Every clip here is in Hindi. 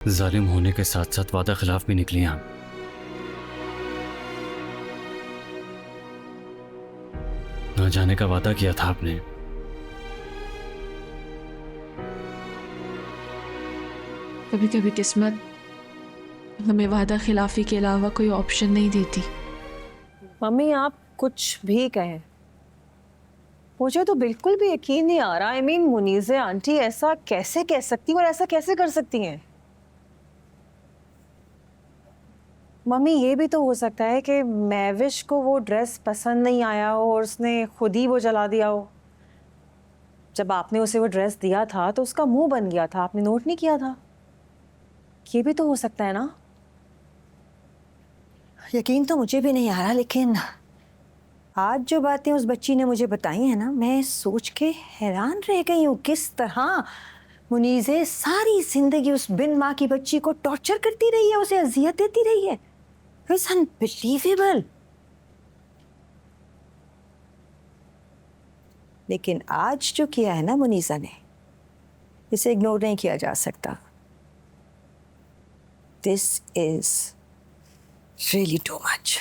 जालिम होने के साथ साथ वादा खिलाफ भी निकली आप। ना जाने का वादा किया था आपने। कभी कभी किस्मत हमें वादा खिलाफी के अलावा कोई ऑप्शन नहीं देती। मम्मी आप कुछ भी कहें, मुझे तो बिल्कुल भी यकीन नहीं आ रहा। आई मीन मुनीज़े आंटी ऐसा कैसे कह सकती हैं और ऐसा कैसे कर सकती हैं? मम्मी ये भी तो हो सकता है कि महविश को वो ड्रेस पसंद नहीं आया हो और उसने खुद ही वो जला दिया हो। जब आपने उसे वो ड्रेस दिया था तो उसका मुंह बन गया था, आपने नोट नहीं किया था? ये भी तो हो सकता है ना? यकीन तो मुझे भी नहीं आ रहा, लेकिन आज जो बातें उस बच्ची ने मुझे बताई हैं ना, मैं सोच के हैरान रह गई हूँ किस तरह मुनीज़े सारी जिंदगी उस बिन माँ की बच्ची को टॉर्चर करती रही है, उसे अजियत देती रही है। It's unbelievable. लेकिन आज जो किया है ना मुनीज़ा ने, इसे इग्नोर नहीं किया जा सकता। This is really too much.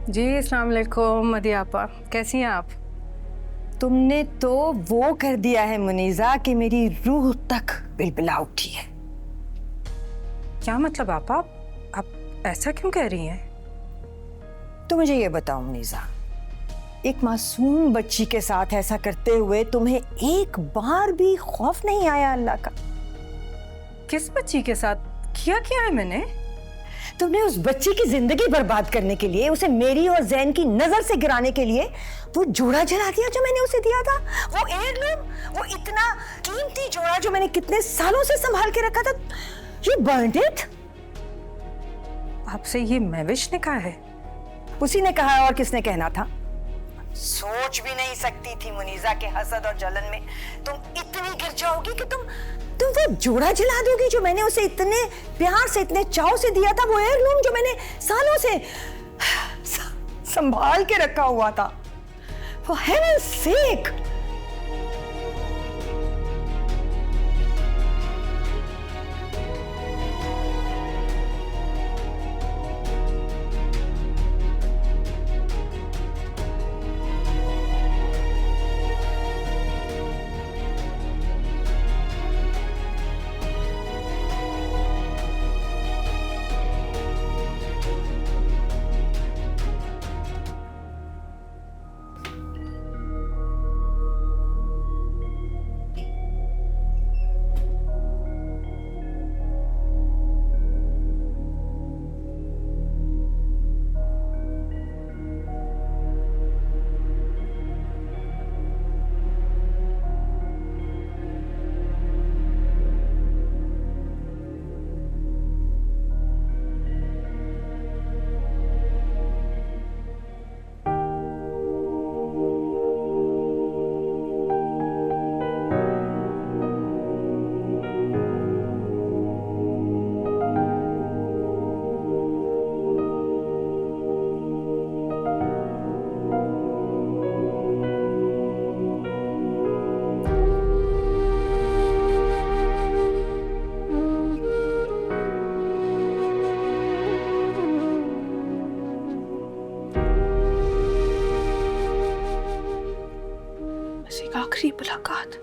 जी अस्सलाम वालेकुम मदिया आपा, कैसी हैं आप? तुमने तो वो कर दिया है मुनीज़ा कि मेरी रूह तक बिलबिला उठी है। क्या मतलब आपा, आप ऐसा क्यों कह रही हैं? तो मुझे ये बताओ मुनीज़ा, एक मासूम बच्ची के साथ ऐसा करते हुए तुम्हें एक बार भी खौफ नहीं आया अल्लाह का? किस बच्ची के साथ? क्या है मैंने? तुमने उस बच्ची की जिंदगी बर्बाद करने के लिए, उसे मेरी और जैन की नजर से गिराने के लिए वो जोड़ा जला दिया जो मैंने उसे दिया था। वो हेयरलूम, वो इतना कीमती जोड़ा जो मैंने कितने सालों से संभाल के रखा था। You burned it? आपसे ये महविश ने कहा है? उसी ने कहा, और किसने कहना था? सोच भी नहीं सकती थी मुनीज़ा के हसद और जलन में तुम इतनी गिर जाओगी कि तुम वो जोड़ा जला दोगी जो मैंने उसे इतने प्यार से, इतने चाव से दिया था। वो हेयरलूम जो मैंने सालों से संभाल के रखा हुआ था। For heaven's sake! आखिरी मुलाकात,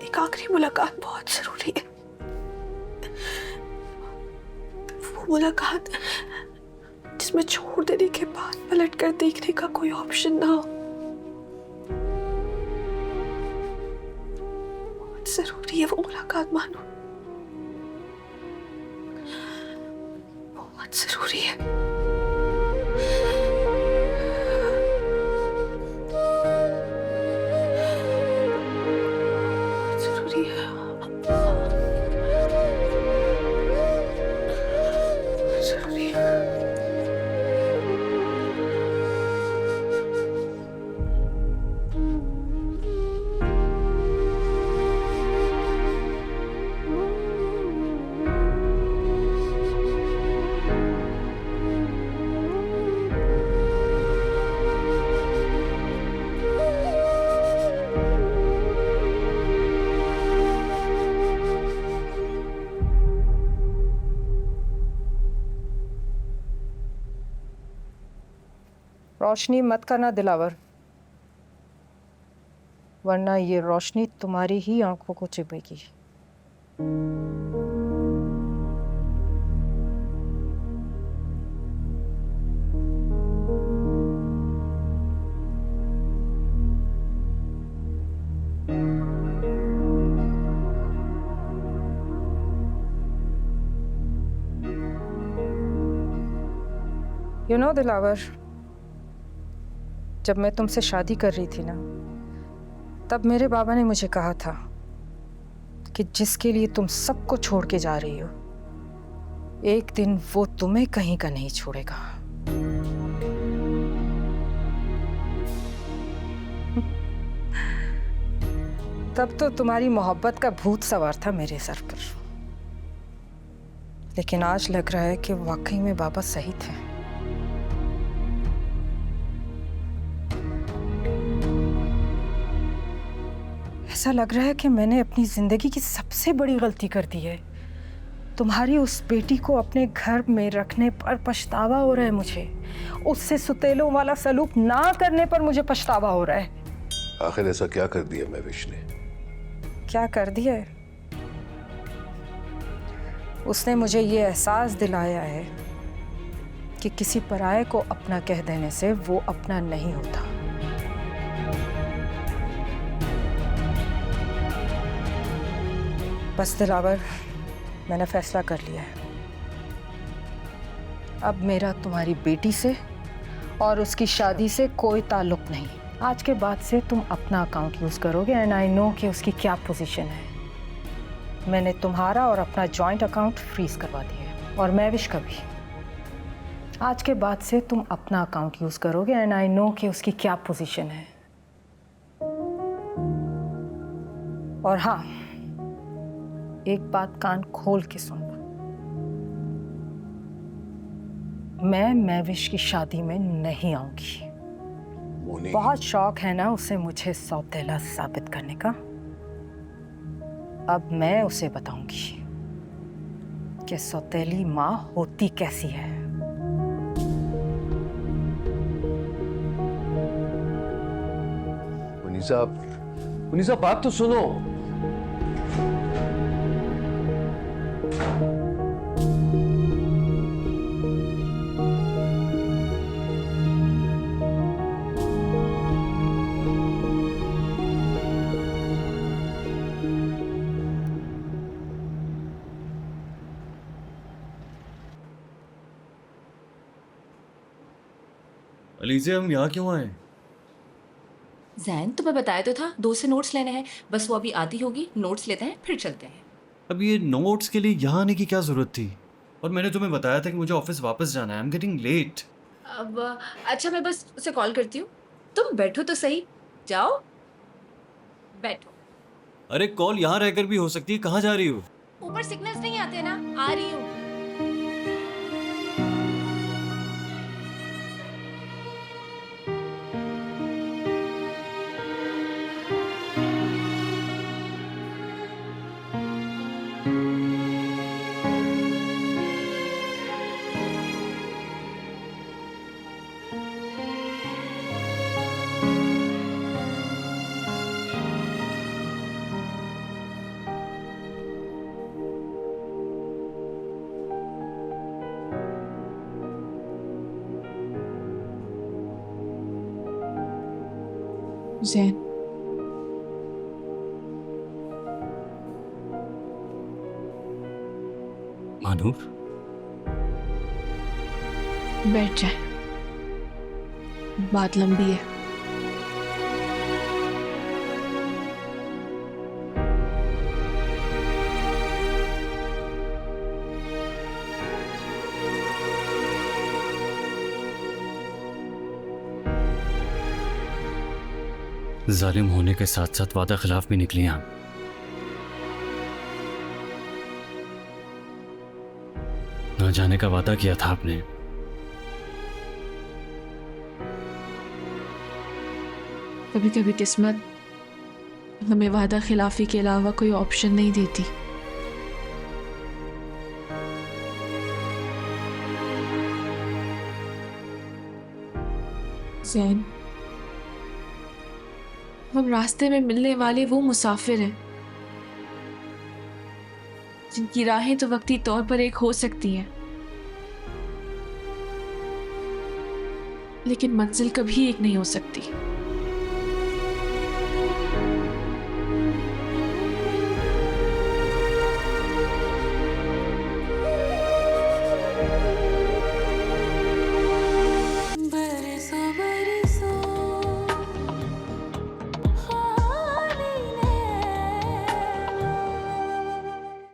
एक आखिरी मुलाकात बहुत जरूरी है। वो मुलाकात जिसमें छोड़ देने के बाद पलट कर देखने का कोई ऑप्शन ना हो। बहुत जरूरी है वो मुलाकात मानो, बहुत जरूरी है। रोशनी मत करना दिलावर, वरना ये रोशनी तुम्हारी ही आंखों को चुभेगी। You know, दिलावर, जब मैं तुमसे शादी कर रही थी ना, तब मेरे बाबा ने मुझे कहा था कि जिसके लिए तुम सबको छोड़ के जा रही हो, एक दिन वो तुम्हें कहीं का नहीं छोड़ेगा। तब तो तुम्हारी मोहब्बत का भूत सवार था मेरे सर पर, लेकिन आज लग रहा है कि वाकई में बाबा सही थे। ऐसा लग रहा है कि मैंने अपनी जिंदगी की सबसे बड़ी गलती कर दी है। तुम्हारी उस बेटी को अपने घर में रखने पर पछतावा हो रहा है मुझे। उससे सुतेलों वाला सलूक ना करने पर मुझे पछतावा हो रहा है। आखिर ऐसा क्या कर दिया महविश ने? क्या कर दिया है? उसने मुझे ये एहसास दिलाया है कि किसी पराये को अपना कह देने से वो अपना नहीं होता। बस दिलावर, मैंने फैसला कर लिया है। अब मेरा तुम्हारी बेटी से और उसकी शादी से कोई ताल्लुक नहीं। आज के बाद से तुम अपना अकाउंट यूज़ करोगे एंड आई नो कि उसकी क्या पोजीशन है। मैंने तुम्हारा और अपना जॉइंट अकाउंट फ्रीज करवा दिया है, और महविश का भी। आज के बाद से तुम अपना अकाउंट यूज़ करोगे एंड आई नो कि उसकी क्या पोजीशन है। और हाँ, एक बात कान खोल के सुन, मैं महविश की शादी में नहीं आऊंगी। मोनी, बहुत शौक है ना उसे मुझे सौतेला साबित करने का। अब मैं उसे बताऊंगी कि सौतेली माँ होती कैसी है। मुनीसा बात तो सुनो। अलीज़े, हम यहाँ क्यों आए? जैन, तुम्हें बताया तो था 2 से नोट्स लेने हैं। बस वो अभी आती होगी, नोट्स लेते हैं, फिर चलते हैं। अब ये नोट्स के लिए यहाँ आने की क्या ज़रूरत थी? और मैंने तुम्हें बताया था कि मुझे ऑफिस वापस जाना है। I am getting late. अब अच्छा, मैं बस उसे कॉल करती हूँ। तुम बैठो तो सही। जाओ बैठो। अरे कॉल यहाँ रहकर भी हो सकती है। कहाँ जा रही हो? ऊपर सिग्नल्स नहीं आते ना, आ रही हूँ। जैन, मानूर, बैठ जाए, बात लंबी है। जालिम होने के साथ साथ वादा खिलाफ भी निकली हम। ना जाने का वादा किया था आपने। कभी कभी किस्मत हमें वादा खिलाफी के अलावा कोई ऑप्शन नहीं देती। जैन, हम रास्ते में मिलने वाले वो मुसाफिर हैं जिनकी राहें तो वक्ती तौर पर एक हो सकती हैं, लेकिन मंजिल कभी एक नहीं हो सकती।